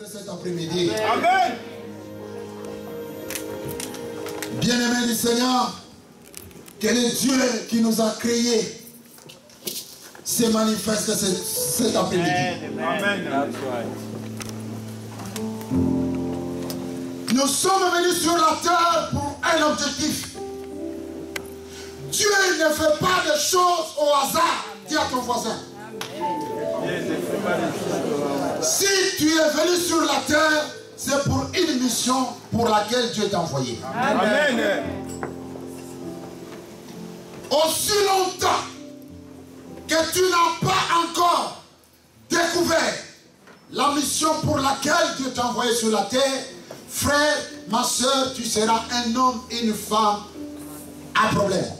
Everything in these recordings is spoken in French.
vivre cet après-midi. Amen. Bien-aimés du Seigneur, que le Dieu qui nous a créés se manifeste cet après-midi. Amen. Nous sommes venus sur la terre pour un objectif. Dieu ne fait pas de choses au hasard. Dis à ton voisin. Si tu es venu sur la terre, c'est pour une mission pour laquelle Dieu t'a envoyé. Amen. Aussi longtemps que tu n'as pas encore découvert la mission pour laquelle Dieu t'a envoyé sur la terre, frère, ma soeur, tu seras un homme et une femme à problème.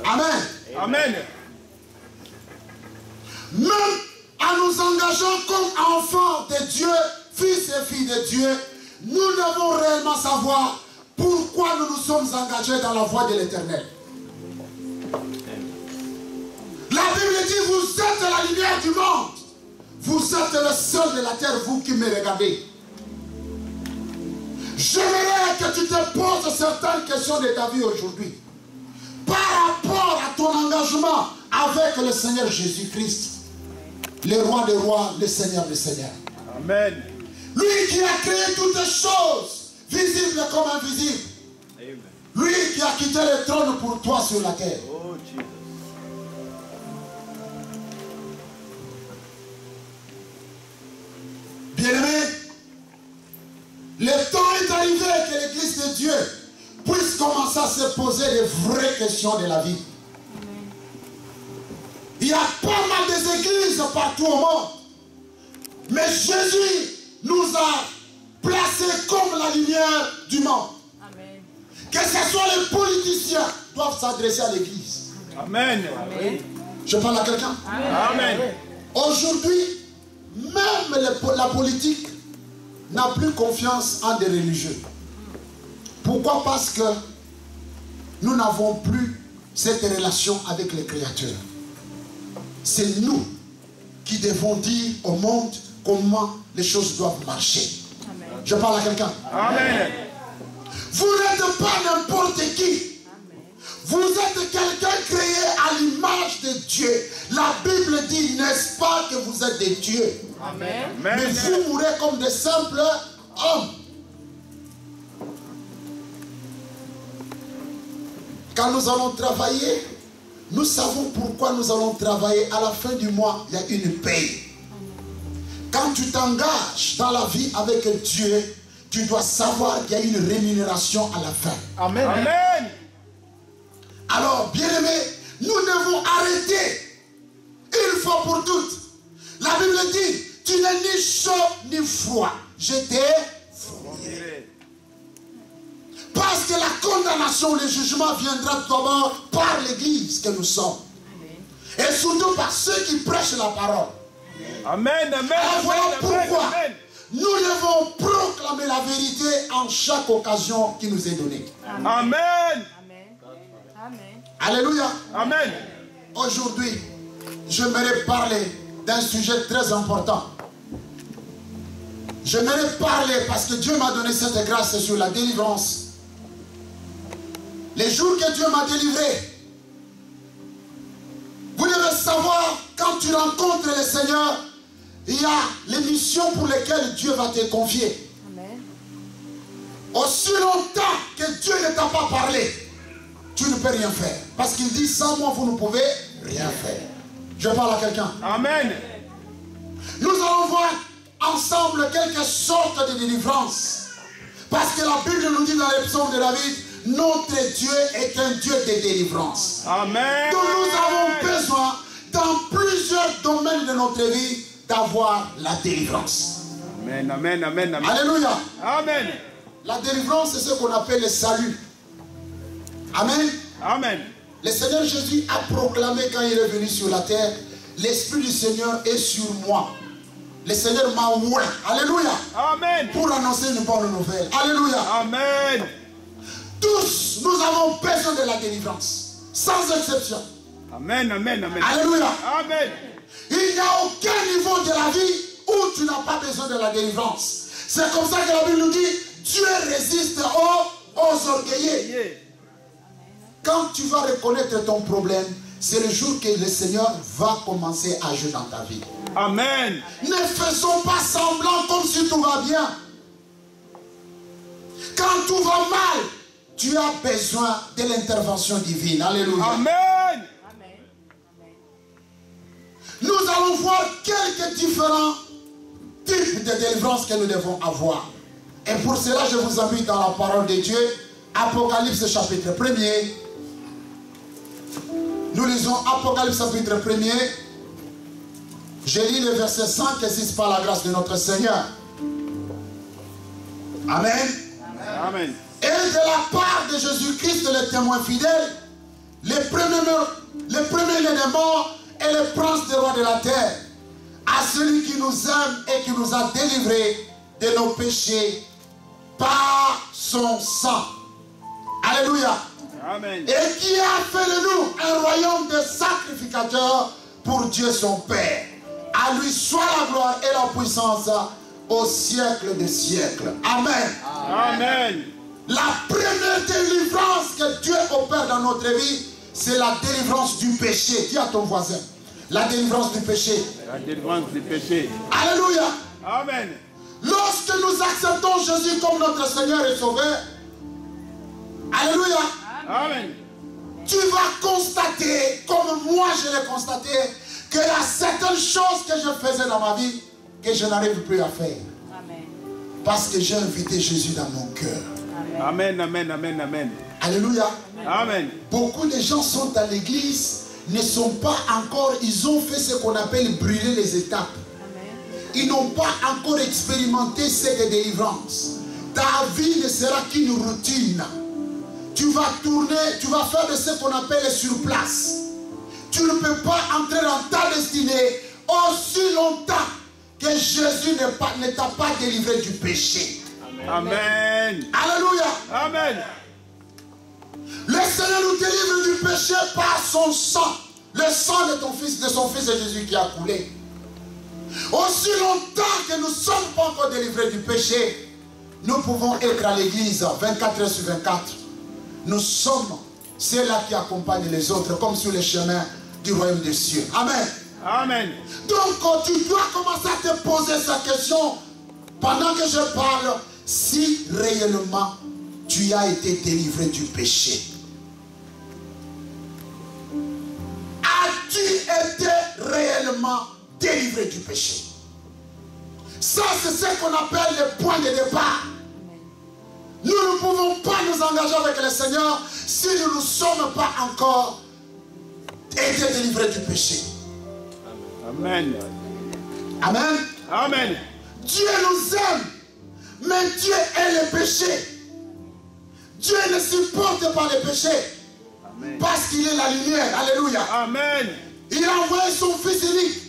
Amen. Amen. Même en nous engageant comme enfants de Dieu, fils et filles de Dieu, nous devons réellement savoir pourquoi nous nous sommes engagés dans la voie de l'Éternel. La Bible dit, vous êtes la lumière du monde. Vous êtes le sol de la terre, vous qui me regardez. J'aimerais que tu te poses certaines questions de ta vie aujourd'hui. Par rapport à ton engagement avec le Seigneur Jésus-Christ, le roi des rois, le Seigneur des seigneurs. Amen. Lui qui a créé toutes choses, visibles comme invisibles. Amen. Lui qui a quitté le trône pour toi sur la terre. Oh, Jesus. Bien-aimé, le temps est arrivé que l'Église de Dieu puisse commencer à se poser les vraies questions de la vie. Il y a pas mal d'églises partout au monde. Mais Jésus nous a placés comme la lumière du monde. Amen. Que ce soit les politiciens doivent s'adresser à l'église. Amen. Je parle à quelqu'un. Amen. Aujourd'hui, même la politique n'a plus confiance en des religieux. Pourquoi? Parce que nous n'avons plus cette relation avec le Créateur. C'est nous qui devons dire au monde comment les choses doivent marcher. Amen. Je parle à quelqu'un. Amen. Vous n'êtes pas n'importe qui. Vous êtes quelqu'un créé à l'image de Dieu. La Bible dit, n'est-ce pas, que vous êtes des dieux. Amen. Mais vous mourrez comme des simples hommes. Quand nous allons travailler, nous savons pourquoi nous allons travailler. À la fin du mois, il y a une paye. Quand tu t'engages dans la vie avec Dieu, tu dois savoir qu'il y a une rémunération à la fin. Amen. Amen. Alors, bien-aimés, nous devons arrêter une fois pour toutes. La Bible dit, tu n'es ni chaud ni froid. Je t'ai fourni. Parce que la condamnation, le jugement viendra d'abord par l'Église que nous sommes. Et surtout par ceux qui prêchent la parole. Amen. Amen. Alors voilà pourquoi Amen. nous devons proclamer la vérité en chaque occasion qui nous est donnée. Amen. Amen. Amen. Alléluia. Amen. Aujourd'hui, j'aimerais parler d'un sujet très important. J'aimerais parler parce que Dieu m'a donné cette grâce sur la délivrance. Les jours que Dieu m'a délivré, vous devez savoir, quand tu rencontres le Seigneur, il y a les missions pour lesquelles Dieu va te confier. Amen. Aussi longtemps que Dieu ne t'a pas parlé, tu ne peux rien faire. Parce qu'il dit, sans moi, vous ne pouvez rien faire. Je parle à quelqu'un. Amen. Nous allons voir ensemble quelque sorte de délivrance. Parce que la Bible nous dit dans les psaumes de David, notre Dieu est un Dieu de délivrance. Amen. Donc nous avons besoin, dans plusieurs domaines de notre vie, d'avoir la délivrance. Amen. Amen. Amen. Amen. Alléluia. Amen. La délivrance, c'est ce qu'on appelle le salut. Amen. Amen. Le Seigneur Jésus a proclamé quand il est venu sur la terre, l'Esprit du Seigneur est sur moi. Le Seigneur m'a ouvert. Alléluia. Amen. Pour annoncer une bonne nouvelle. Alléluia. Amen. Tous, nous avons besoin de la délivrance. Sans exception. Amen. Amen. Amen. Alléluia. Amen. Il n'y a aucun niveau de la vie où tu n'as pas besoin besoin de la délivrance. C'est comme ça que la Bible nous dit, Dieu résiste aux orgueilleux. Quand tu vas reconnaître ton problème, c'est le jour que le Seigneur va commencer à agir dans ta vie. Amen. Ne faisons pas semblant comme si tout va bien. Quand tout va mal, tu as besoin de l'intervention divine. Alléluia. Amen. Nous allons voir quelques différents types de délivrance que nous devons avoir. Et pour cela, je vous invite dans la parole de Dieu, Apocalypse chapitre 1er. Nous lisons Apocalypse chapitre 1er. Je lis le verset 5 et 6 par la grâce de notre Seigneur. Amen. Amen. Et de la part de Jésus-Christ, le témoin fidèle, le premier-né des morts et le prince des rois de la terre, à celui qui nous aime et qui nous a délivrés de nos péchés par son sang. Alléluia. Amen. Et qui a fait de nous un royaume de sacrificateurs pour Dieu son Père. À lui soit la gloire et la puissance au siècle des siècles. Amen. Amen. La première délivrance que Dieu opère dans notre vie, c'est la délivrance du péché. Dis à ton voisin, la délivrance du péché. La délivrance du péché. Alléluia. Amen. Lorsque nous acceptons Jésus comme notre Seigneur et Sauveur, alléluia, Amen. tu vas constater, comme moi je l'ai constaté, qu'il y a certaines choses que je faisais dans ma vie que je n'arrive plus à faire. Amen. Parce que j'ai invité Jésus dans mon cœur. Amen, amen, amen, amen. Alléluia. Amen. Beaucoup de gens sont à l'église, ne sont pas encore, ils ont fait ce qu'on appelle brûler les étapes. Ils n'ont pas encore expérimenté cette délivrance. Ta vie ne sera qu'une routine. Tu vas tourner, tu vas faire de ce qu'on appelle sur place. Tu ne peux pas entrer dans ta destinée aussi longtemps que Jésus ne t'a pas délivré du péché. Amen. Alléluia. Amen. Le Seigneur nous délivre du péché par son sang. Le sang de ton fils, de son fils Jésus qui a coulé. Aussi longtemps que nous ne sommes pas encore délivrés du péché, nous pouvons être à l'église 24 heures sur 24. Nous sommes ceux-là qui accompagnent les autres comme sur le chemin du royaume des cieux. Amen. Amen. Donc tu dois commencer à te poser cette question pendant que je parle, si réellement tu as été délivré du péché. As-tu été réellement délivré du péché? Ça, c'est ce qu'on appelle le point de départ. Nous ne pouvons pas nous engager avec le Seigneur si nous ne sommes pas encore été délivrés du péché. Amen. Amen. Amen. Dieu nous aime, mais Dieu est le péché. Dieu ne supporte pas le péché. Amen. Parce qu'il est la lumière. Alléluia. Amen. Il a envoyé son fils unique.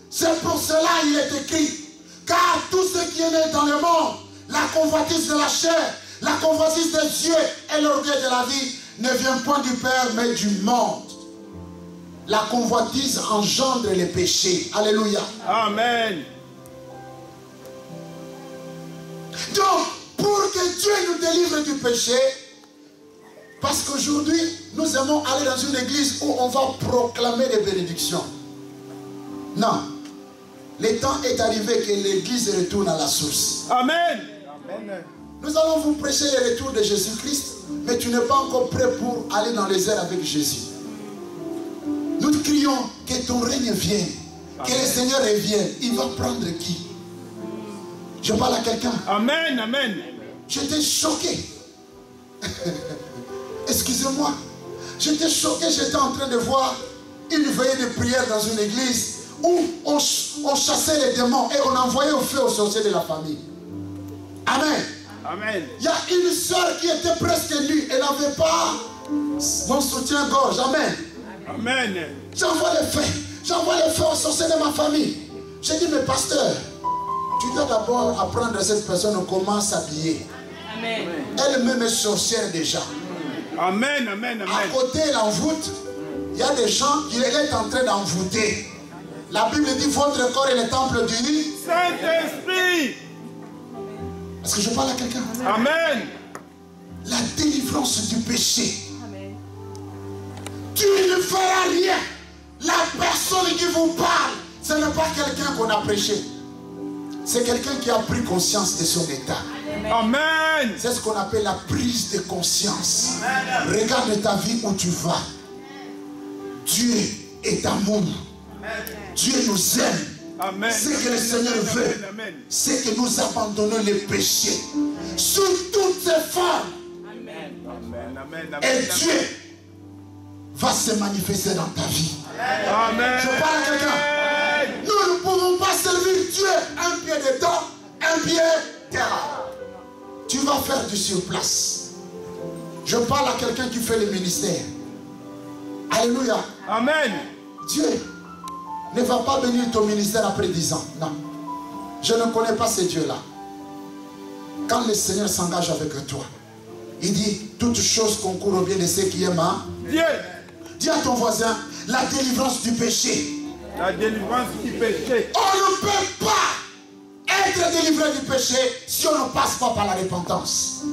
C'est pour cela qu'il est écrit. Car tout ce qui est né dans le monde, la convoitise de la chair, la convoitise des yeux et l'orgueil de la vie ne vient point du Père mais du monde. La convoitise engendre les péchés. Alléluia. Amen. Donc, pour que Dieu nous délivre du péché, parce qu'aujourd'hui, nous aimons aller dans une église où on va proclamer des bénédictions. Non. Le temps est arrivé que l'église retourne à la source. Amen. Amen. Nous allons vous prêcher le retour de Jésus-Christ, mais tu n'es pas encore prêt pour aller dans les airs avec Jésus. Nous te crions que ton règne vienne, que le Seigneur revienne. Il va prendre qui? Je parle à quelqu'un. Amen. Amen. J'étais choqué. Excusez-moi. J'étais choqué, j'étais en train de voir une veillée de prière dans une église où on chassait les démons et on envoyait au feu aux sorciers de la famille. Amen. Amen. Il y a une soeur qui était presque nue et n'avait pas mon soutien-gorge. Amen. Amen. J'envoie le feu aux sorciers de ma famille. J'ai dit, mais pasteur, tu dois d'abord apprendre à cette personne comment s'habiller. Amen. Elle-même est sorcière déjà. Amen. Amen. À Amen. côté, elle envoûte. Il y a des gens qui est en train d'envoûter. La Bible dit, votre corps est le temple du Saint-Esprit. Est-ce que je parle à quelqu'un? Amen. La délivrance du péché. Amen. Tu ne feras rien. La personne qui vous parle, ce n'est pas quelqu'un qu'on a prêché. C'est quelqu'un qui a pris conscience de son état. Amen. C'est ce qu'on appelle la prise de conscience. Regarde ta vie où tu vas. Dieu est amour. Dieu nous aime. Amen. Ce que le Seigneur veut, c'est que nous abandonnons les péchés sous toutes ses formes. Amen. Amen. Et Dieu va se manifester dans ta vie. Amen. Je parle à quelqu'un. Nous ne pouvons pas servir Dieu un pied dedans, un pied dehors. Tu vas faire du surplace. Je parle à quelqu'un qui fait le ministère. Alléluia. Amen. Dieu ne va pas bénir ton ministère après 10 ans. Non. Je ne connais pas ce Dieu-là. Quand le Seigneur s'engage avec toi, il dit, toute chose concourt au bien de ceux qui aiment. Dieu. Dis à ton voisin, la délivrance du péché. La délivrance du péché. On ne peut pas être délivré du péché si on ne passe pas par la repentance.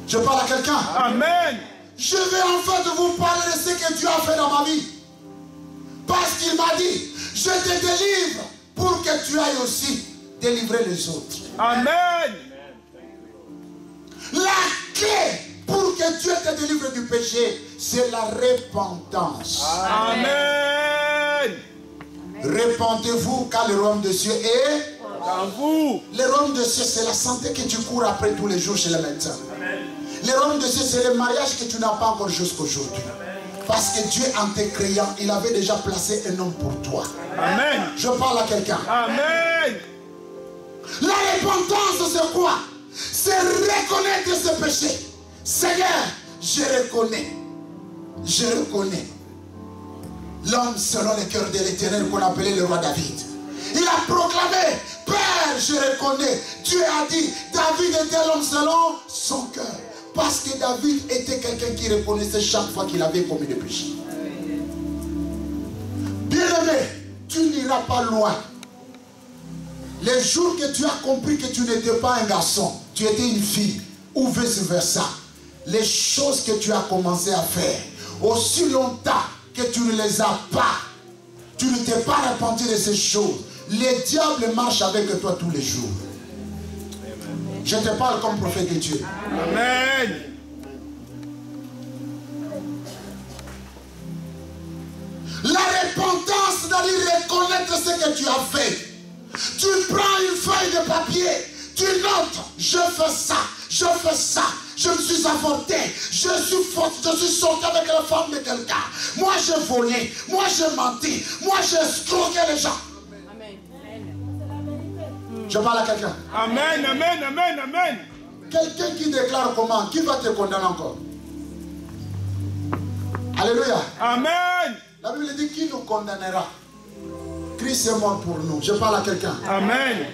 Je parle à quelqu'un. Amen. Je vais en fait vous parler de ce que Dieu a fait dans ma vie. Parce qu'il m'a dit, je te délivre pour que tu ailles aussi délivrer les autres. Amen. La clé pour que Dieu te délivre du péché, c'est la repentance. Amen. Repentez-vous car le royaume de Dieu est En vous. le royaume de Dieu, c'est la santé que tu cours après tous les jours chez le médecin. Le royaume de Dieu, c'est le mariage que tu n'as pas encore jusqu'aujourd'hui. Parce que Dieu, en te créant, il avait déjà placé un homme pour toi. Amen. Je parle à quelqu'un. Amen. La repentance, c'est quoi? C'est reconnaître ce péché. Seigneur, je reconnais. Je reconnais. L'homme selon le cœur de l'Éternel qu'on appelait le roi David. Il a proclamé, Père, je reconnais. Dieu a dit, David était l'homme selon son cœur. Parce que David était quelqu'un qui reconnaissait chaque fois qu'il avait commis le péché. Bien-aimé, tu n'iras pas loin. Les jours que tu as compris que tu n'étais pas un garçon, tu étais une fille, ou vice-versa, les choses que tu as commencé à faire, aussi longtemps que tu ne les as pas, tu ne t'es pas repenti de ces choses, les diables marchent avec toi tous les jours. Je te parle comme prophète de Dieu. Amen. La repentance, c'est-à-dire reconnaître ce que tu as fait. Tu prends une feuille de papier, tu notes, je fais ça, je me suis avorté, je suis sorti avec la femme de quelqu'un. Moi j'ai volé, moi j'ai menti, moi j'ai escroqué les gens. Je parle à quelqu'un. Amen. Amen. Amen. Amen. Quelqu'un qui déclare comment? Qui va te condamner encore? Alléluia. Amen. La Bible dit qui nous condamnera? Christ est mort pour nous. Je parle à quelqu'un. Amen.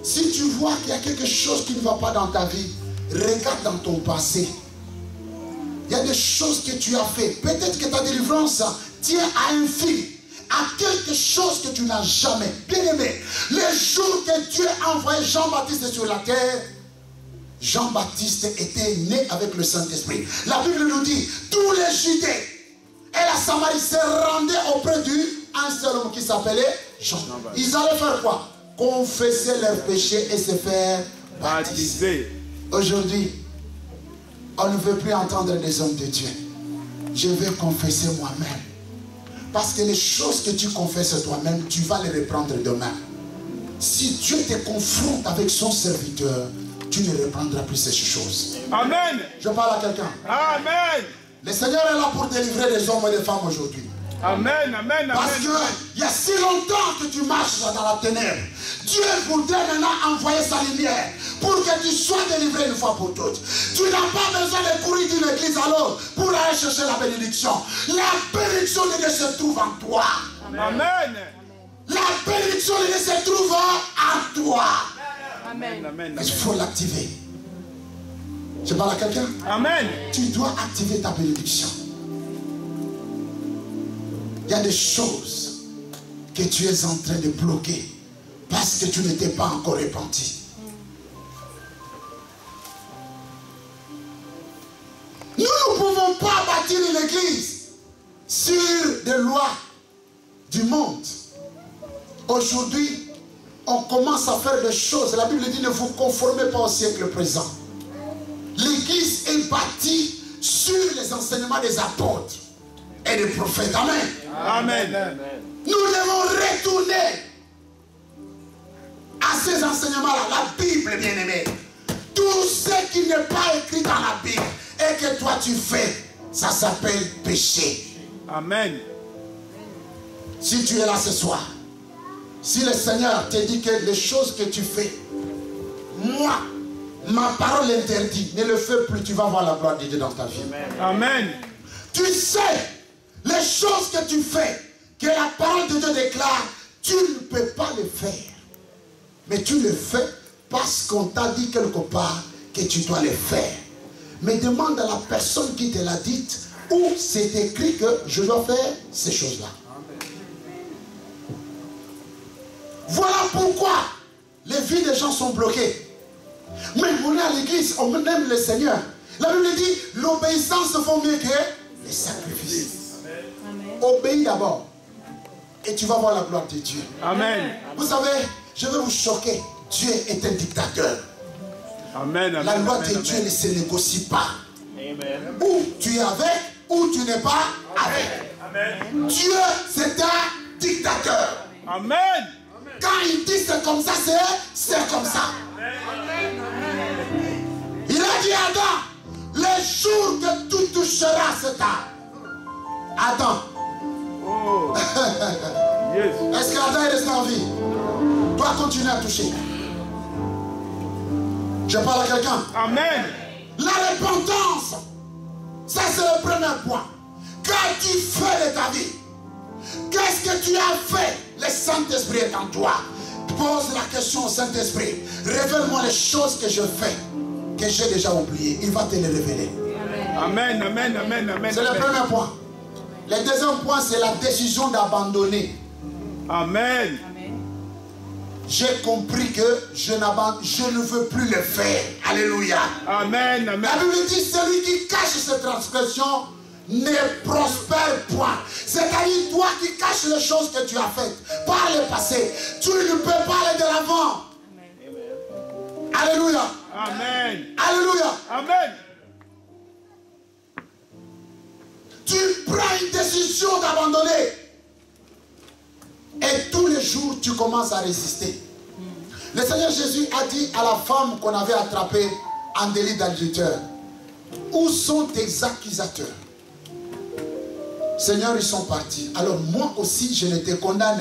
Si tu vois qu'il y a quelque chose qui ne va pas dans ta vie, regarde dans ton passé. Il y a des choses que tu as fait. Peut-être que ta délivrance tient à un fil, à quelque chose que tu n'as jamais. Bien aimé, le jour que Dieu a envoyé Jean-Baptiste sur la terre, Jean-Baptiste était né avec le Saint-Esprit. La Bible nous dit, tous les Judées et la Samarie se rendaient auprès d'un seul homme qui s'appelait Jean. Ils allaient faire quoi? Confesser leurs péchés et se faire baptiser. Aujourd'hui, on ne veut plus entendre des hommes de Dieu. Je vais confesser moi-même. Parce que les choses que tu confesses toi-même, tu vas les reprendre demain. Si Dieu te confronte avec son serviteur, tu ne reprendras plus ces choses. Amen. Je parle à quelqu'un. Amen. Le Seigneur est là pour délivrer les hommes et les femmes aujourd'hui. Amen. Amen. Parce qu'il y a si longtemps que tu marches dans la ténèbre. Dieu voudrait maintenant envoyer sa lumière pour que tu sois délivré une fois pour toutes. Tu n'as pas besoin de courir d'une église à l'autre pour aller chercher la bénédiction. La bénédiction de Dieu se trouve en toi. Amen. La bénédiction de Dieu se trouve en toi. Amen. Amen. Il faut l'activer. Je parle à quelqu'un? Amen. Tu dois activer ta bénédiction. Il y a des choses que tu es en train de bloquer Parce que tu n'étais pas encore repenti. Nous ne pouvons pas bâtir une église sur des lois du monde. Aujourd'hui, on commence à faire des choses. La Bible dit ne vous conformez pas au siècle présent. L'église est bâtie sur les enseignements des apôtres et des prophètes. Amen. Amen. Nous devons retourner à ces enseignements-là. La Bible, bien-aimé. Tout ce qui n'est pas écrit dans la Bible et que toi tu fais, ça s'appelle péché. Amen. Si tu es là ce soir, si le Seigneur te dit que les choses que tu fais, moi, ma parole interdit, ne le fais plus, tu vas voir la gloire de Dieu dans ta vie. Amen. Tu sais, les choses que tu fais, que la parole de Dieu déclare, tu ne peux pas le faire. Mais tu le fais parce qu'on t'a dit quelque part que tu dois le faire. Mais demande à la personne qui te l'a dit où c'est écrit que je dois faire ces choses-là. Voilà pourquoi les vies des gens sont bloquées. Mais on est à l'église, on aime le Seigneur. La Bible dit, l'obéissance vaut mieux que les sacrifices. Amen. Obéis d'abord. Et tu vas voir la gloire de Dieu. Amen. Vous savez, je vais vous choquer. Dieu est un dictateur. Amen. La loi de Dieu ne se négocie pas. Amen. Ou tu es avec, ou tu n'es pas avec. Amen. Dieu, c'est un dictateur. Amen. Quand il dit c'est comme ça, c'est comme ça. Amen. Il a dit à Adam, les jours que tu toucheras cet arbre. Adam. Oh. Yes. Est-ce qu'Adam est resté en vie? Dois continuer à toucher. Je parle à quelqu'un. Amen. La repentance, ça c'est le premier point. Qu'as-tu fait de ta vie? Qu'est-ce que tu as fait? Le Saint-Esprit est en toi. Pose la question au Saint-Esprit. Révèle-moi les choses que je fais, que j'ai déjà oubliées. Il va te les révéler. Amen, amen, amen, amen. C'est le premier point. Le deuxième point, c'est la décision d'abandonner. Amen. J'ai compris que je ne veux plus le faire. Alléluia. Amen, amen. La Bible dit, celui qui cache ses transgressions ne prospère point. C'est-à-dire, toi qui caches les choses que tu as faites par le passé, tu ne peux pas aller de l'avant. Alléluia. Amen. Alléluia. Amen. Tu prends une décision d'abandonner. Et tous les jours, tu commences à résister. Le Seigneur Jésus a dit à la femme qu'on avait attrapée en délit d'adultère, où sont tes accusateurs? Seigneur, ils sont partis. Alors moi aussi, je ne te condamne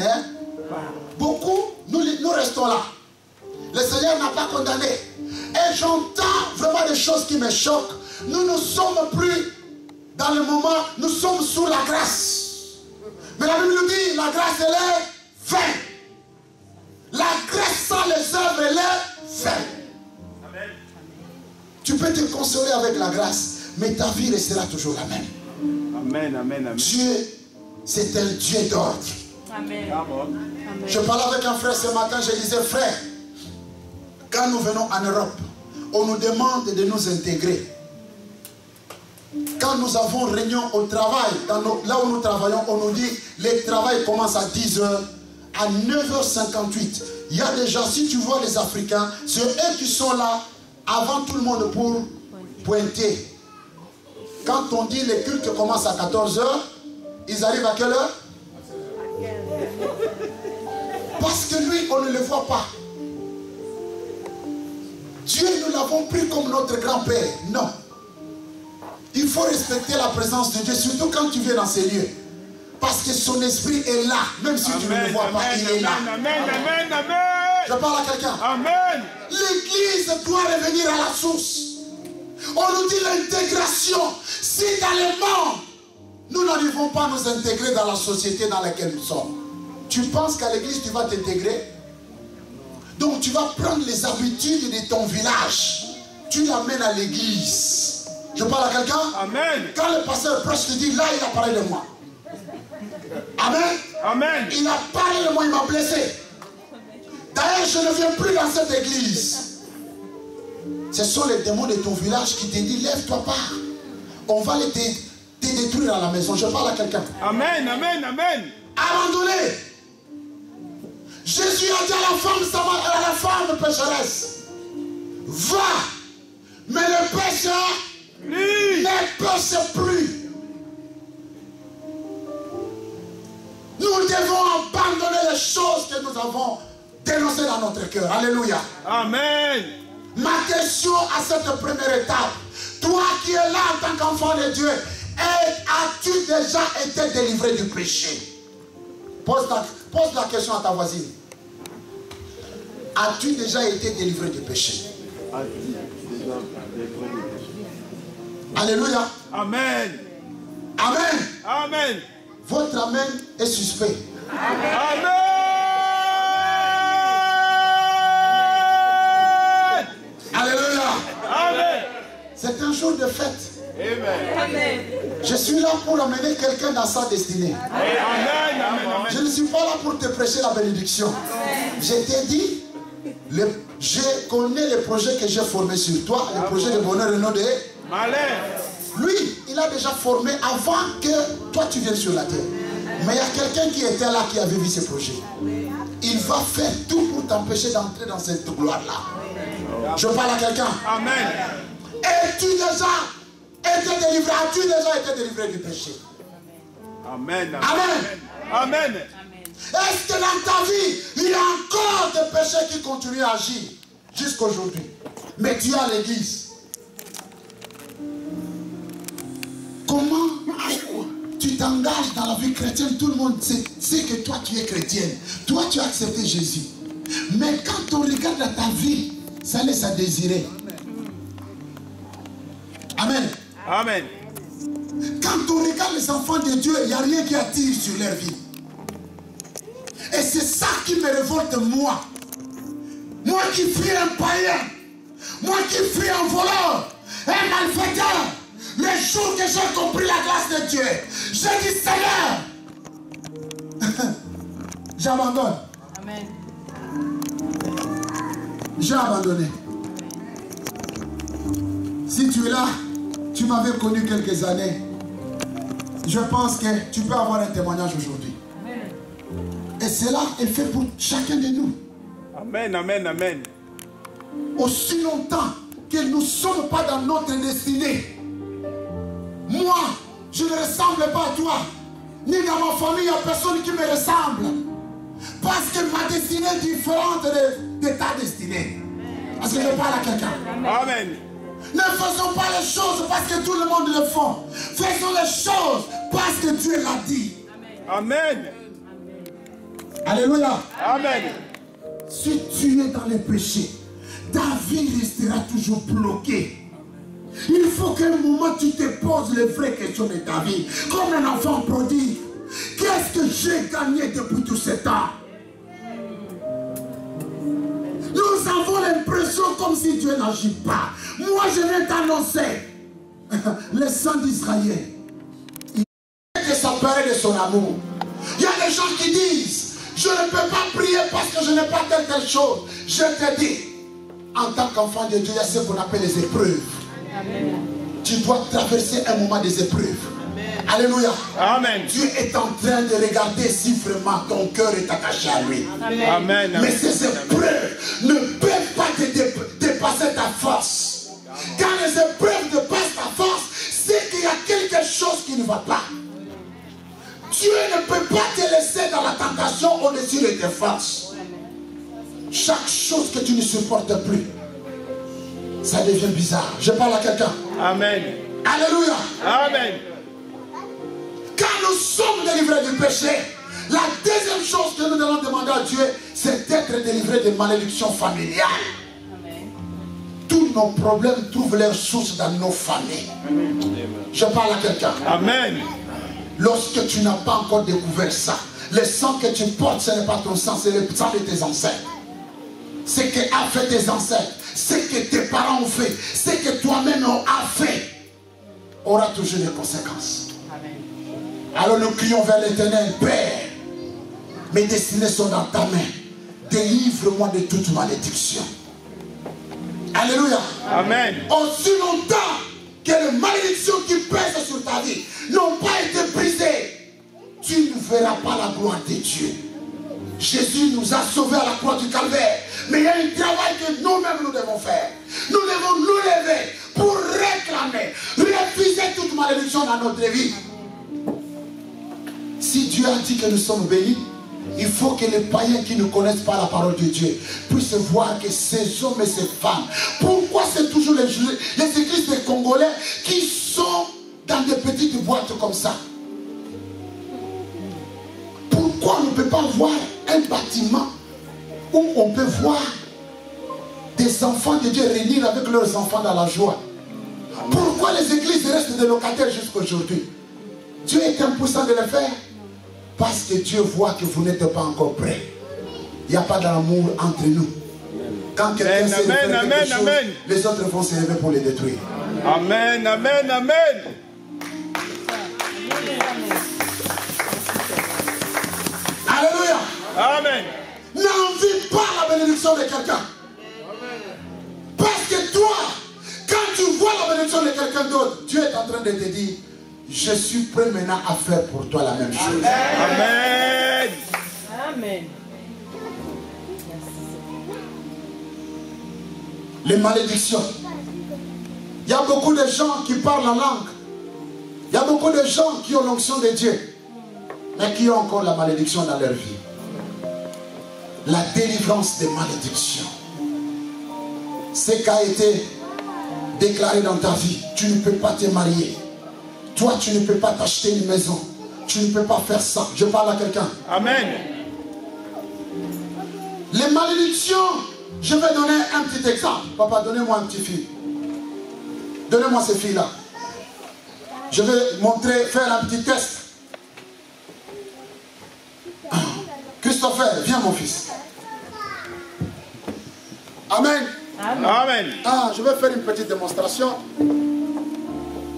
pas. Beaucoup, nous restons là. Le Seigneur n'a pas condamné. Et j'entends vraiment des choses qui me choquent. Nous ne sommes plus dans le moment, nous sommes sous la grâce. Mais la Bible nous dit, la grâce, elle est vaine. La grâce sans les œuvres, elle est vaine. Amen. Tu peux te consoler avec la grâce, mais ta vie restera toujours la même. Amen, amen, amen. Dieu, c'est un Dieu d'ordre. Amen. Amen. Je parlais avec un frère ce matin, je disais, frère, quand nous venons en Europe, on nous demande de nous intégrer. Quand nous avons réunion au travail, là où nous travaillons, on nous dit le travail commence à 10h, à 9h58. Il y a des gens, si tu vois les Africains, c'est eux qui sont là avant tout le monde pour pointer. Quand on dit le culte commence à 14h, ils arrivent à quelle heure? Parce que lui, on ne le voit pas. Dieu, nous l'avons pris comme notre grand-père. Non. Il faut respecter la présence de Dieu, surtout quand tu viens dans ces lieux. Parce que son esprit est là, même si tu ne le vois pas, il est là. Amen, amen, amen. Je parle à quelqu'un. Amen. L'église doit revenir à la source. On nous dit l'intégration. Si dans le monde, nous n'arrivons pas à nous intégrer dans la société dans laquelle nous sommes, tu penses qu'à l'église, tu vas t'intégrer? Donc tu vas prendre les habitudes de ton village. Tu l'amènes à l'église. Je parle à quelqu'un? Amen. Quand le pasteur prêche, te dit, là, il a parlé de moi. Amen. Amen. Il a parlé de moi, il m'a blessé. Dans je ne viens plus dans cette église. Ce sont les démons de ton village qui te disent, lève-toi pas. On va te détruire à la maison. Je parle à quelqu'un. Amen, amen, amen. Abandonné. Jésus a dit à la femme pécheresse, va, mais le pécheur ne péche plus. Nous devons abandonner les choses que nous avons dénoncées dans notre cœur. Alléluia. Amen. Ma question à cette première étape, toi qui es là en tant qu'enfant de Dieu, as-tu déjà été délivré du péché? Pose la question à ta voisine. As-tu déjà été délivré du péché? Alléluia. Amen. Amen. Amen. Votre amen est suspect. Amen. Alléluia. Amen. C'est un jour de fête. Amen. Je suis là pour amener quelqu'un dans sa destinée. Amen. Amen. Je ne suis pas là pour te prêcher la bénédiction. Je t'ai dit, je connais les projets que j'ai formés sur toi, les projets de bonheur et non de malheur. Lui, il a déjà formé avant que toi tu viennes sur la terre. Mais il y a quelqu'un qui était là, qui avait vu ces projets. Il va faire tout pour t'empêcher d'entrer dans cette gloire-là. Je parle à quelqu'un. Amen. Es-tu déjà été délivré? As-tu déjà été délivré du péché? Amen. Amen. Amen. Est-ce que dans ta vie, il y a encore des péchés qui continuent à agir jusqu'à aujourd'hui? Mais tu es à l'église. Comment tu t'engages dans la vie chrétienne? Tout le monde sait que toi tu es chrétienne. Toi tu as accepté Jésus. Mais quand on regarde dans ta vie, ça laisse à désirer. Amen. Amen. Quand on regarde les enfants de Dieu, il n'y a rien qui attire sur leur vie. Et c'est ça qui me révolte, moi. Moi qui suis un païen. Moi qui suis un voleur. Un malfaiteur. Le jour que j'ai compris la grâce de Dieu, j'ai dit, Seigneur, j'abandonne. Amen. J'ai abandonné. Si tu es là, tu m'avais connu quelques années. Je pense que tu peux avoir un témoignage aujourd'hui. Et cela est fait pour chacun de nous. Amen, amen, amen. Aussi longtemps que nous ne sommes pas dans notre destinée. Moi, je ne ressemble pas à toi. Ni dans ma famille, il n'y a personne qui me ressemble. Parce que ma destinée est différente de ta destinée. Parce que je parle à quelqu'un. Amen. Ne faisons pas les choses parce que tout le monde le fait. Faisons les choses parce que Dieu l'a dit. Amen. Alléluia. Amen. Si tu es dans le péché, ta vie restera toujours bloquée. Il faut qu'à un moment tu te poses les vraies questions de ta vie. Comme un enfant prodigue. Qu'est-ce que j'ai gagné depuis tout ce temps? Nous avons l'impression comme si Dieu n'agit pas. Moi je viens t'annoncer. Le sang d'Israël, il est s'emparer de son amour. Il y a des gens qui disent, je ne peux pas prier parce que je n'ai pas telle chose. Je te dis, en tant qu'enfant de Dieu, il y a ce qu'on appelle les épreuves. Amen. Tu dois traverser un moment des épreuves. Amen. Alléluia. Amen. Dieu est en train de regarder si vraiment ton cœur est attaché à lui. Amen. Amen. Mais ces épreuves ne peuvent pas te dépasser ta force. Quand les épreuves dépassent ta force, c'est qu'il y a quelque chose qui ne va pas. Dieu ne peut pas te laisser dans la tentation au-dessus de tes forces. Chaque chose que tu ne supportes plus, ça devient bizarre. Je parle à quelqu'un. Amen. Alléluia. Amen. Quand nous sommes délivrés du péché, la deuxième chose que nous devons demander à Dieu, c'est d'être délivrés des malédictions familiales. Amen. Tous nos problèmes trouvent leur source dans nos familles. Amen. Je parle à quelqu'un. Amen. Lorsque tu n'as pas encore découvert ça, le sang que tu portes, ce n'est pas ton sang, c'est le sang de tes ancêtres. Ce que a fait tes ancêtres, ce que tes parents ont fait, ce que toi-même as fait, aura toujours des conséquences. Amen. Alors nous crions vers l'Éternel, Père, mes destinées sont dans ta main. délivre-moi de toute malédiction. Alléluia. Amen. Aussi longtemps que les malédictions qui pèsent sur ta vie n'ont pas été brisées, tu ne verras pas la gloire de Dieu. Jésus nous a sauvés à la croix du calvaire. Mais il y a un travail que nous-mêmes nous devons faire. Nous devons nous lever pour réclamer, refuser toute malédiction dans notre vie. Si Dieu a dit que nous sommes bénis, il faut que les païens qui ne connaissent pas la parole de Dieu puissent voir que ces hommes et ces femmes, pourquoi c'est toujours les églises des Congolais qui sont dans des petites boîtes comme ça? Pourquoi on ne peut pas voir un bâtiment où on peut voir des enfants de Dieu réunir avec leurs enfants dans la joie? Pourquoi les églises restent des locataires jusqu'à aujourd'hui? Dieu est impuissant de le faire. Parce que Dieu voit que vous n'êtes pas encore prêts. Il n'y a pas d'amour entre nous. Quand quelqu'un sait faire quelque chose, les autres vont se lever pour les détruire. Amen, amen, amen. Alléluia. Amen. N'envie pas la bénédiction de quelqu'un. Parce que toi, quand tu vois la bénédiction de quelqu'un d'autre, Dieu est en train de te dire, je suis prêt maintenant à faire pour toi la même chose. Amen. Amen. Les malédictions. Il y a beaucoup de gens qui parlent en langue. Il y a beaucoup de gens qui ont l'onction de Dieu, mais qui ont encore la malédiction dans leur vie. La délivrance des malédictions. Ce qui a été déclaré dans ta vie, tu ne peux pas te marier. Toi, tu ne peux pas t'acheter une maison. Tu ne peux pas faire ça. Je parle à quelqu'un. Amen. Les malédictions, je vais donner un petit exemple. Papa, donnez-moi un petit fil. Donnez-moi ces filles-là. Je vais montrer, faire un petit test. Christopher, viens mon fils. Amen. Amen. Ah, je vais faire une petite démonstration.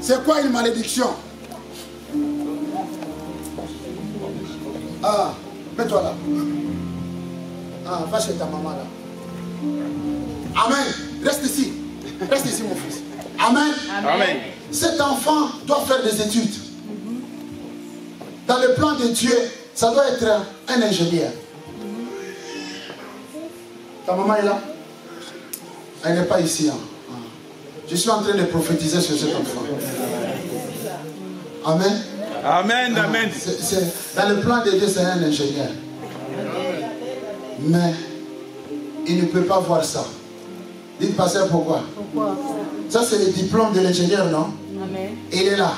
C'est quoi une malédiction? Ah, mets-toi là. Ah, va chez ta maman là. Amen. Reste ici. Reste ici mon fils. Amen. Amen. Cet enfant doit faire des études. Dans le plan de Dieu, ça doit être un ingénieur. Ta maman est là? Elle n'est pas ici. Hein. Je suis en train de prophétiser sur cet enfant. Amen. Amen, amen. Dans le plan de Dieu, c'est un ingénieur. Mais il ne peut pas voir ça. Dites pasteur pourquoi? Pourquoi? Ça c'est le diplôme de l'ingénieur, non? Amen. Il est là.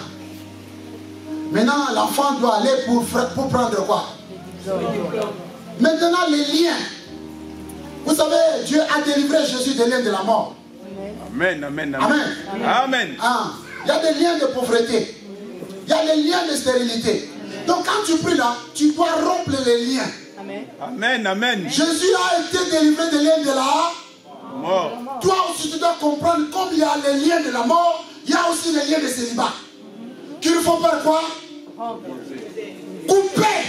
Maintenant, l'enfant doit aller pour prendre quoi? Maintenant, les liens. Vous savez, Dieu a délivré Jésus des liens de la mort. Amen, amen, Amen. amen. Amen. Ah, il y a des liens de pauvreté. Il y a les liens de stérilité. Donc quand tu pries là, tu dois rompre les liens. Amen. Amen, amen. Jésus a été délivré des liens de la Mort. Toi aussi tu dois comprendre comme il y a les liens de la mort, il y a aussi les liens de célibat. Qu'il faut faire quoi? Couper.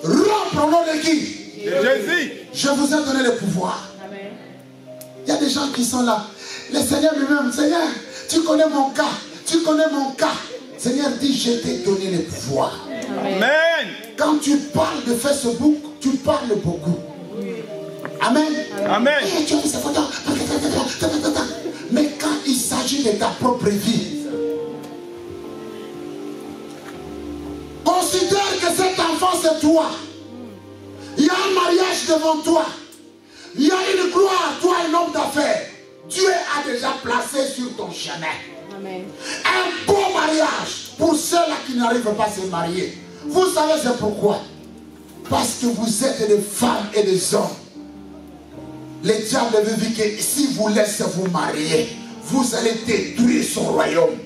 Rompre au nom de qui? Jésus. Je vous ai donné le pouvoir. Amen. Il y a des gens qui sont là. Le Seigneur lui-même, Seigneur, tu connais mon cas. Tu connais mon cas. Seigneur dit, je t'ai donné le pouvoir. Amen. Quand tu parles de Facebook, tu parles beaucoup. Amen. Amen. Et tu as vu ces photos. Mais quand il s'agit de ta propre vie, considère que cet enfant c'est toi. Il y a un mariage devant toi. Il y a une gloire, toi un homme d'affaires. Dieu a déjà placé sur ton chemin. Amen. Un beau mariage pour ceux-là qui n'arrivent pas à se marier. Vous savez c'est pourquoi? Parce que vous êtes des femmes et des hommes. Le diable veut dire que si vous laissez vous marier, vous allez détruire son royaume.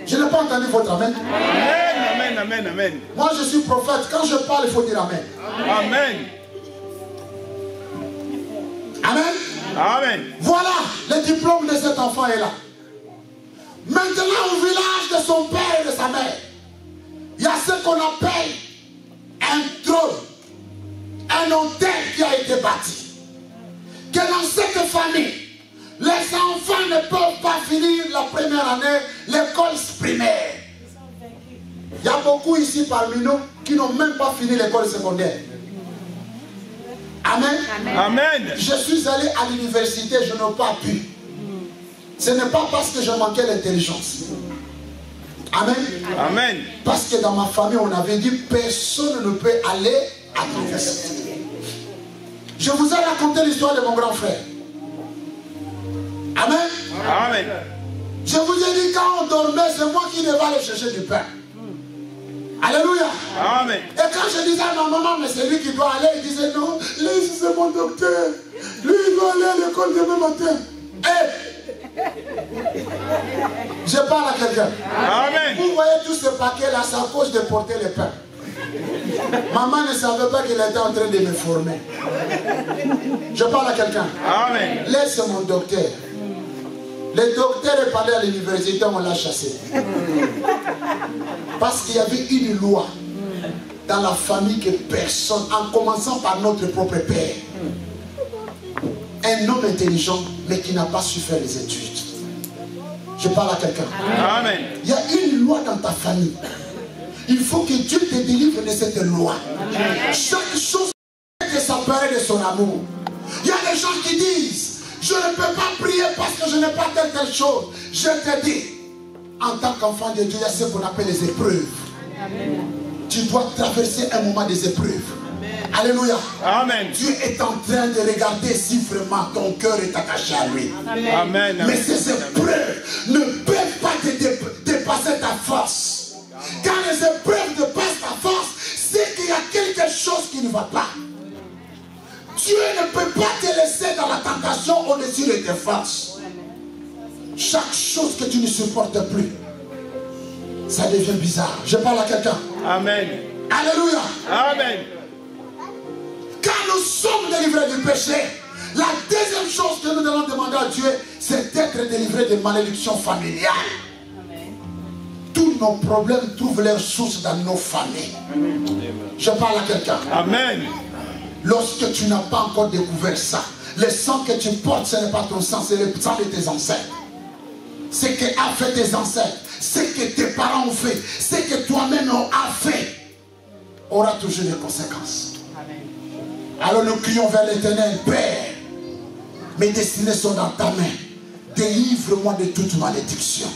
Je n'ai pas entendu votre amen. Amen, amen, amen, amen. Moi je suis prophète. Quand je parle, il faut dire amen. Amen. Amen. Amen. Voilà, le diplôme de cet enfant est là. Maintenant au village de son père et de sa mère, il y a ce qu'on appelle un trône. un hôtel qui a été bâti. Que dans cette famille, les enfants ne peuvent pas finir la première année l'école primaire. Il y a beaucoup ici parmi nous qui n'ont même pas fini l'école secondaire. Amen. Amen. Je suis allé à l'université, je n'ai pas pu. Ce n'est pas parce que je manquais l'intelligence. Amen. Amen. Parce que dans ma famille, on avait dit personne ne peut aller à l'université. Je vous ai raconté l'histoire de mon grand frère. Amen. Amen. Je vous ai dit quand on dormait, c'est moi qui devais aller chercher du pain. Alléluia. Amen. Et quand je disais à ma maman, mais c'est lui qui doit aller, il disait non, lui c'est mon docteur. Lui il doit aller à l'école demain matin. Je parle à quelqu'un. Amen. Vous voyez tous ces paquets là, c'est à cause de porter le pain. Maman ne savait pas qu'il était en train de me former. Je parle à quelqu'un. Amen. Laisse mon docteur. Le docteur est parlé à l'université, on l'a chassé. Parce qu'il y avait une loi dans la famille que personne, en commençant par notre propre père, un homme intelligent, mais qui n'a pas su faire les études. Je parle à quelqu'un. Amen. Il y a une loi dans ta famille. Il faut que Dieu te délivre de cette loi. Chaque chose que ça paraît de son amour. Il y a des gens qui disent, je ne peux pas prier parce que je n'ai pas telle chose. Je te dis, en tant qu'enfant de Dieu, il y a ce qu'on appelle les épreuves. Amen. Tu dois traverser un moment des épreuves. Amen. Alléluia. Amen. Dieu est en train de regarder si vraiment ton cœur est attaché à lui. Amen. Amen. Mais ces épreuves ne peuvent pas te dépasser ta force. Quand les épreuves dépassent ta force, c'est qu'il y a quelque chose qui ne va pas. Dieu ne peut pas te laisser dans la tentation au-dessus de tes forces. Chaque chose que tu ne supportes plus, ça devient bizarre. Je parle à quelqu'un. Amen. Alléluia. Amen. Quand nous sommes délivrés du péché, la deuxième chose que nous devons demander à Dieu, c'est d'être délivrés des malédictions familiales. Amen. Tous nos problèmes trouvent leur source dans nos familles. Amen. Je parle à quelqu'un. Amen. Lorsque tu n'as pas encore découvert ça, le sang que tu portes, ce n'est pas ton sang, c'est le sang de tes ancêtres. Ce que a fait tes ancêtres, ce que tes parents ont fait, ce que toi-même as fait, aura toujours des conséquences. Amen. Alors nous crions vers l'Éternel, Père, mes destinées sont dans ta main. Délivre-moi de toute malédiction.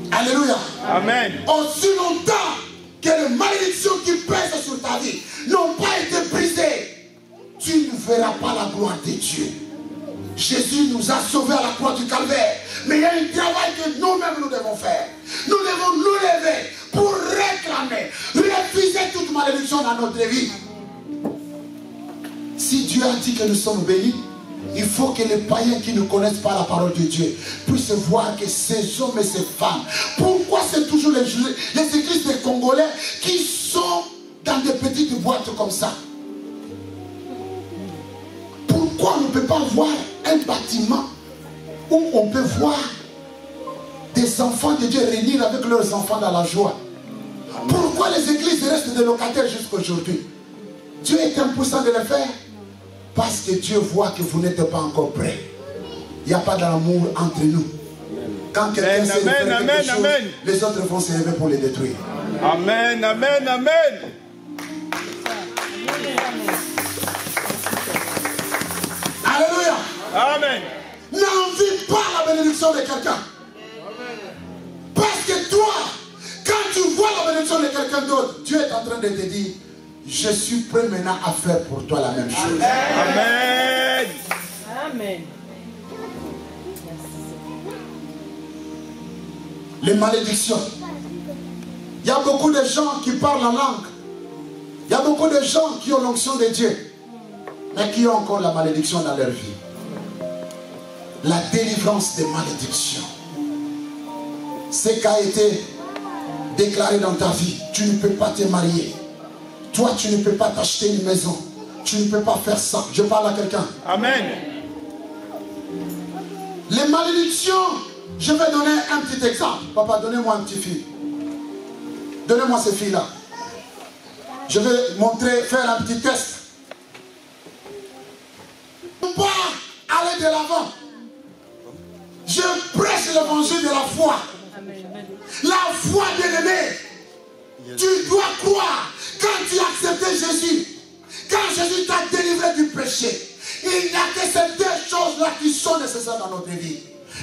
Alléluia. Amen. Aussi longtemps que les malédictions qui pèsent sur ta vie n'ont pas été brisées, tu ne verras pas la gloire de Dieu. Jésus nous a sauvés à la croix du calvaire. Mais il y a un travail que nous-mêmes nous devons faire. Nous devons nous lever pour réclamer, refuser toute malédiction dans notre vie. Si Dieu a dit que nous sommes bénis, il faut que les païens qui ne connaissent pas la parole de Dieu puissent voir que ces hommes et ces femmes, pourquoi c'est toujours les églises des Congolais qui sont dans des petites boîtes comme ça? Pourquoi on ne peut pas voir un bâtiment où on peut voir des enfants de Dieu réunir avec leurs enfants dans la joie? Pourquoi les églises restent des locataires jusqu'à aujourd'hui? Dieu est impuissant de le faire. Parce que Dieu voit que vous n'êtes pas encore prêts. Il n'y a pas d'amour entre nous. Quand quelqu'un sait faire quelque chose, les autres vont se lever pour les détruire. Amen, amen, amen. Alléluia. Amen. N'envie pas la bénédiction de quelqu'un. Parce que toi, quand tu vois la bénédiction de quelqu'un d'autre, Dieu est en train de te dire, je suis prêt maintenant à faire pour toi la même chose. Amen. Amen. Les malédictions. Il y a beaucoup de gens qui parlent la langue. Il y a beaucoup de gens qui ont l'onction de Dieu, mais qui ont encore la malédiction dans leur vie. La délivrance des malédictions. Ce qui a été déclaré dans ta vie, tu ne peux pas te marier. Toi, tu ne peux pas t'acheter une maison. Tu ne peux pas faire ça. Je parle à quelqu'un. Amen. Les malédictions, je vais donner un petit exemple. Papa, donnez-moi un petit fil. Donnez-moi ces filles-là. Je vais montrer, faire un petit test. l'avant. Je prêche l'évangile de la foi. La foi, bien-aimée. Tu dois croire. Quand tu as accepté Jésus, quand Jésus t'a délivré du péché, il n'y a que ces deux choses-là qui sont nécessaires dans notre vie.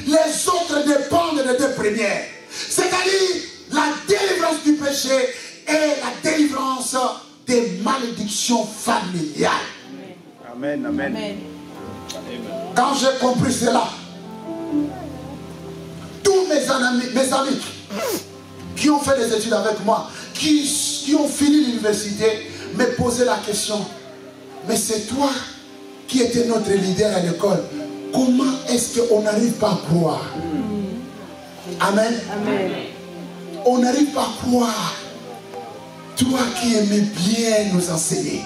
Les autres dépendent des deux premières. C'est-à-dire la délivrance du péché et la délivrance des malédictions familiales. Amen, amen. Quand j'ai compris cela, tous mes amis qui ont fait des études avec moi, qui ont fini l'université, me posaient la question, mais c'est toi qui étais notre leader à l'école, comment est-ce qu'on n'arrive pas à croire? Amen. Amen. On n'arrive pas à croire. Toi qui aimais bien nous enseigner.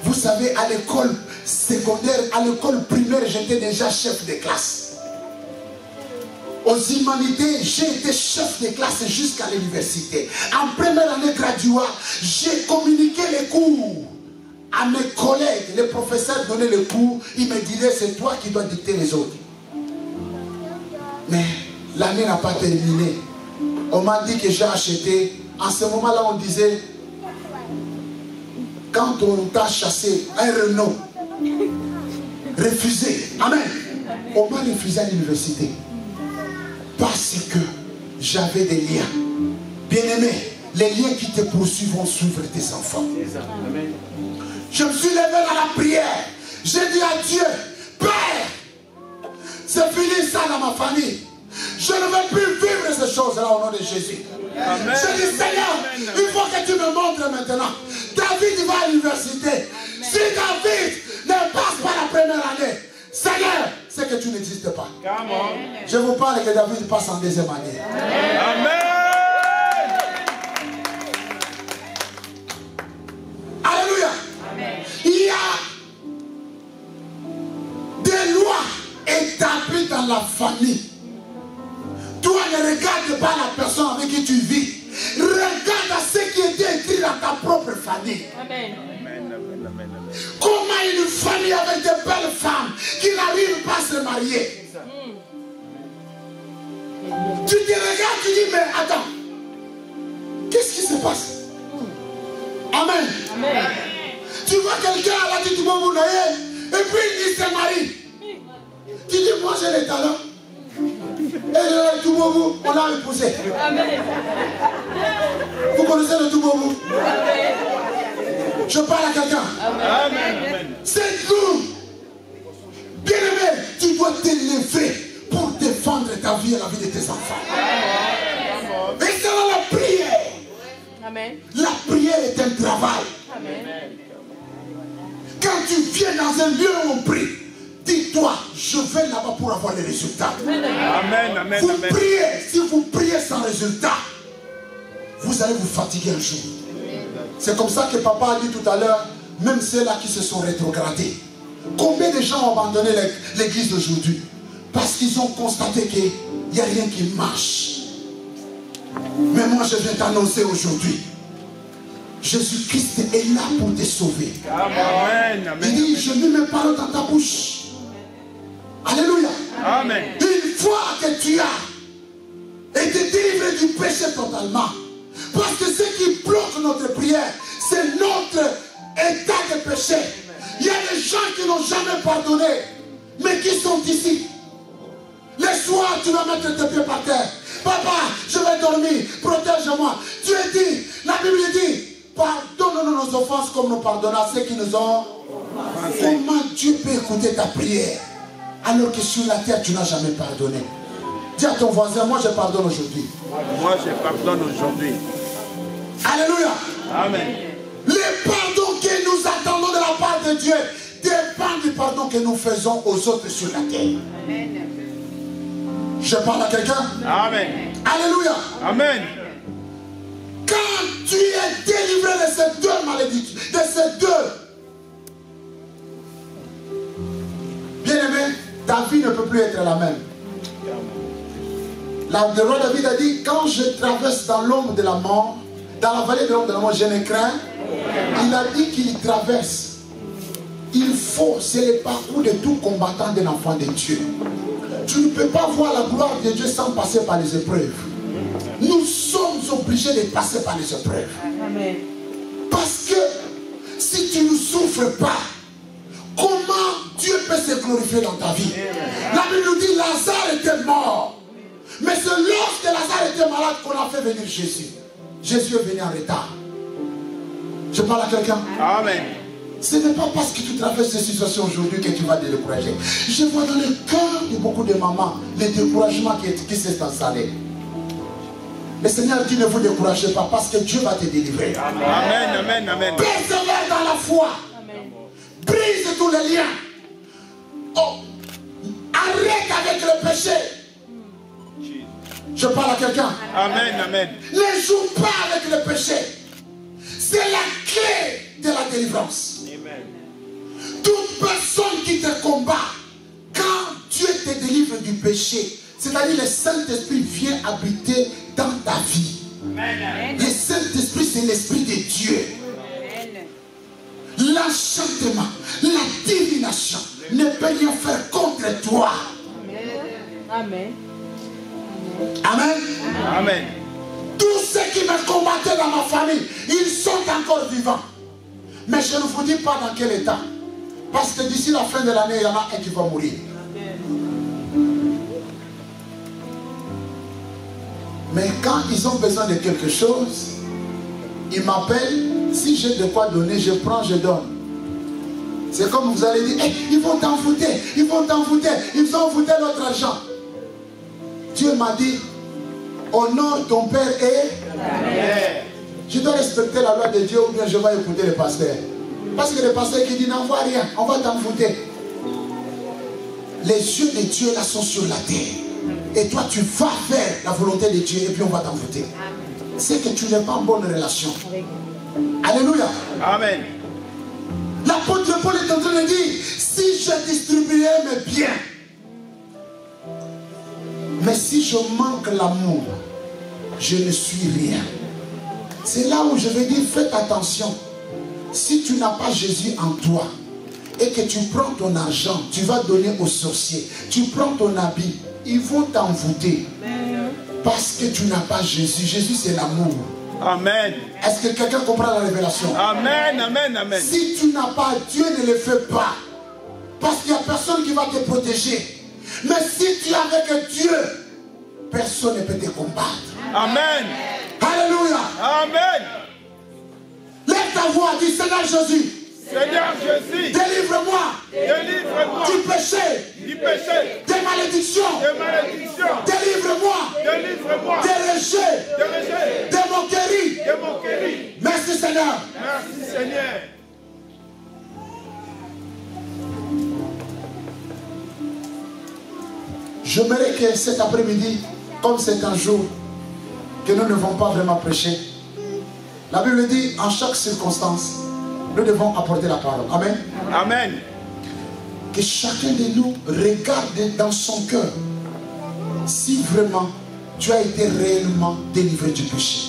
Vous savez, à l'école secondaire, à l'école primaire, j'étais déjà chef de classe. Aux humanités, j'ai été chef de classe jusqu'à l'université. En première année graduat, j'ai communiqué les cours à mes collègues. Les professeurs donnaient les cours, ils me disaient c'est toi qui dois dicter les autres. Mais l'année n'a pas terminé. On m'a dit que j'ai acheté. En ce moment-là, on disait, quand on t'a chassé, un Renault, refusé. Amen. On m'a refusé à l'université. Parce que j'avais des liens. Bien-aimé, les liens qui te poursuivent vont suivre tes enfants. Je me suis levé dans la prière. J'ai dit à Dieu, Père, c'est fini ça dans ma famille. Je ne veux plus vivre ces choses-là au nom de Jésus. Amen. Je dis, Seigneur, il faut que tu me montres maintenant. David va à l'université. Si David ne passe pas la première année, Seigneur, c'est que tu n'existes pas. Je vous parle que David passe en deuxième année. Amen. Alléluia. Amen. Il y a des lois établies dans la famille. Toi, ne regarde pas la personne avec qui tu vis. Regarde à ce qui était écrit dans ta propre famille. Amen. Comment une famille avec de belles femmes qui n'arrivent pas à se marier. Tu te regardes, tu dis, mais attends, qu'est-ce qui se passe? Amen. Amen. Tu vois quelqu'un à la tête du bon vous voyez, et puis il se marie. Tu dis, moi j'ai les talents. Et le Touboubou, on l'a épousé. Amen. Vous connaissez le Touboubou? Amen. Je parle à quelqu'un. Amen. C'est nous. Bien-aimé, tu dois t'élever pour défendre ta vie et la vie de tes enfants. Et c'est dans la prière. Amen. La prière est un travail. Amen. Quand tu viens dans un lieu où on prie, dis-toi, je vais là-bas pour avoir les résultats. Amen. Amen. Vous Amen. priez, si vous priez sans résultat, vous allez vous fatiguer un jour. C'est comme ça que papa a dit tout à l'heure, même ceux-là qui se sont rétrogradés. Combien de gens ont abandonné l'église d'aujourd'hui? Parce qu'ils ont constaté qu'il n'y a rien qui marche. Mais moi je viens t'annoncer aujourd'hui, Jésus-Christ est là pour te sauver. Amen. Il Amen. dit, je mets mes paroles dans ta bouche. Alléluia. Amen. Une fois que tu as été délivré du péché totalement, parce que ce qui bloque notre prière, c'est notre état de péché. Il y a des gens qui n'ont jamais pardonné, mais qui sont ici. Le soir, tu vas mettre tes pieds par terre. Papa, je vais dormir, protège-moi. Dieu dit, la Bible dit, pardonne-nous nos offenses comme nous pardonnons à ceux qui nous ont. Comment Dieu peut écouter ta prière alors que sur la terre, tu n'as jamais pardonné? Dis à ton voisin, moi je pardonne aujourd'hui. Moi, je pardonne aujourd'hui. Alléluia. Amen. Les pardons que nous attendons de la part de Dieu dépendent du pardon que nous faisons aux autres sur la terre. Je parle à quelqu'un? Amen. Alléluia. Amen. Quand tu es délivré de ces deux malédictions, de ces deux, bien-aimé, ta vie ne peut plus être la même. Le roi David a dit, quand je traverse dans l'ombre de la mort, dans la vallée de l'ombre de la mort, je ne crains. Il a dit qu'il traverse. Il faut, c'est le parcours de tout combattant d'un enfant de Dieu. Tu ne peux pas voir la gloire de Dieu sans passer par les épreuves. Nous sommes obligés de passer par les épreuves. Amen. Parce que si tu ne souffres pas, comment Dieu peut se glorifier dans ta vie? La Bible nous dit Lazare était mort. Mais c'est lorsque Lazare était malade qu'on a fait venir Jésus. Jésus est venu en retard. Je parle à quelqu'un. Amen. Ce n'est pas parce que tu traverses ces situations aujourd'hui que tu vas te décourager. Je vois dans le cœur de beaucoup de mamans le découragement qui s'est installé. Le Seigneur dit ne vous découragez pas parce que Dieu va te délivrer. Amen, amen, amen. Persévère dans la foi. Amen. Brise tous les liens. Oh, arrête avec le péché. Je parle à quelqu'un. Amen, amen. Ne joue pas avec le péché. C'est la clé de la délivrance. Toute personne qui te combat, quand Dieu te délivre du péché, c'est-à-dire le Saint-Esprit vient habiter dans ta vie. Le Saint-Esprit, c'est l'Esprit de Dieu. L'enchantement, la divination ne peut rien faire contre toi. Amen. Amen. Amen. Tous ceux qui me combattaient dans ma famille, ils sont encore vivants. Mais je ne vous dis pas dans quel état. Parce que d'ici la fin de l'année, il y en a un qui va mourir. Mais quand ils ont besoin de quelque chose, ils m'appellent. Si j'ai de quoi donner, je prends, je donne. C'est comme vous allez dire, hey, ils vont t'envoûter, ils vont t'envoûter, ils vont envoûter notre argent. Dieu m'a dit, honore ton Père et... Amen. Je dois respecter la loi de Dieu ou bien je vais écouter le pasteur. Parce que le pasteur qui dit n'envoie rien, on va t'envoûter. Les yeux de Dieu là sont sur la terre. Et toi tu vas faire la volonté de Dieu et puis on va t'envoûter. C'est que tu n'es pas en bonne relation. Alléluia. Amen. L'apôtre Paul est en train de dire, si je distribuais mes biens, mais si je manque l'amour, je ne suis rien. C'est là où je vais dire, faites attention. Si tu n'as pas Jésus en toi et que tu prends ton argent, tu vas donner aux sorciers, tu prends ton habit, ils vont t'envoûter. Parce que tu n'as pas Jésus. Jésus c'est l'amour. Amen. Est-ce que quelqu'un comprend la révélation? Amen, amen, amen. Si tu n'as pas Dieu, ne le fais pas. Parce qu'il n'y a personne qui va te protéger. Mais si tu es avec Dieu, personne ne peut te combattre. Amen. Alléluia. Amen. Lève ta voix, dis Seigneur Jésus. Seigneur Jésus, Délivre-moi délivre-moi du péché, du péché, des malédictions. des malédictions. Délivre-moi Délivre-moi des rejets, des rejet, des moqueries. des moqueries. Merci Seigneur. Merci Seigneur. J'aimerais que cet après-midi, comme c'est un jour que nous ne devons pas vraiment prêcher, la Bible dit en chaque circonstance, nous devons apporter la parole. Amen. Amen. Que chacun de nous regarde dans son cœur si vraiment tu as été réellement délivré du péché.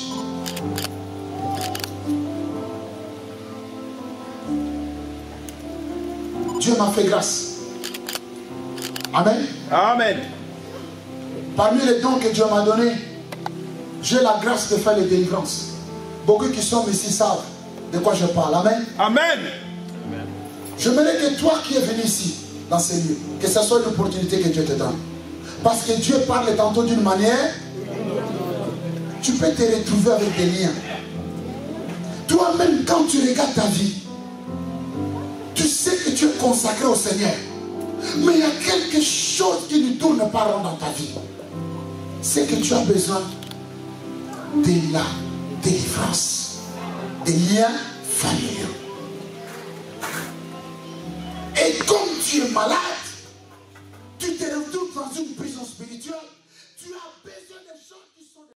Dieu m'a fait grâce. Amen. Amen. Parmi les dons que Dieu m'a donnés, j'ai la grâce de faire les délivrances. Beaucoup qui sont ici savent de quoi je parle. Amen. Amen. J'aimerais que toi qui es venu ici, dans ces lieux, que ce soit l'opportunité que Dieu te donne. Parce que Dieu parle tantôt d'une manière, tu peux te retrouver avec des liens. Toi-même, quand tu regardes ta vie, tu sais que tu es consacré au Seigneur. Mais il y a quelque chose qui ne tourne pas rond dans ta vie. C'est que tu as besoin de la délivrance, des liens familiaux. Et comme tu es malade,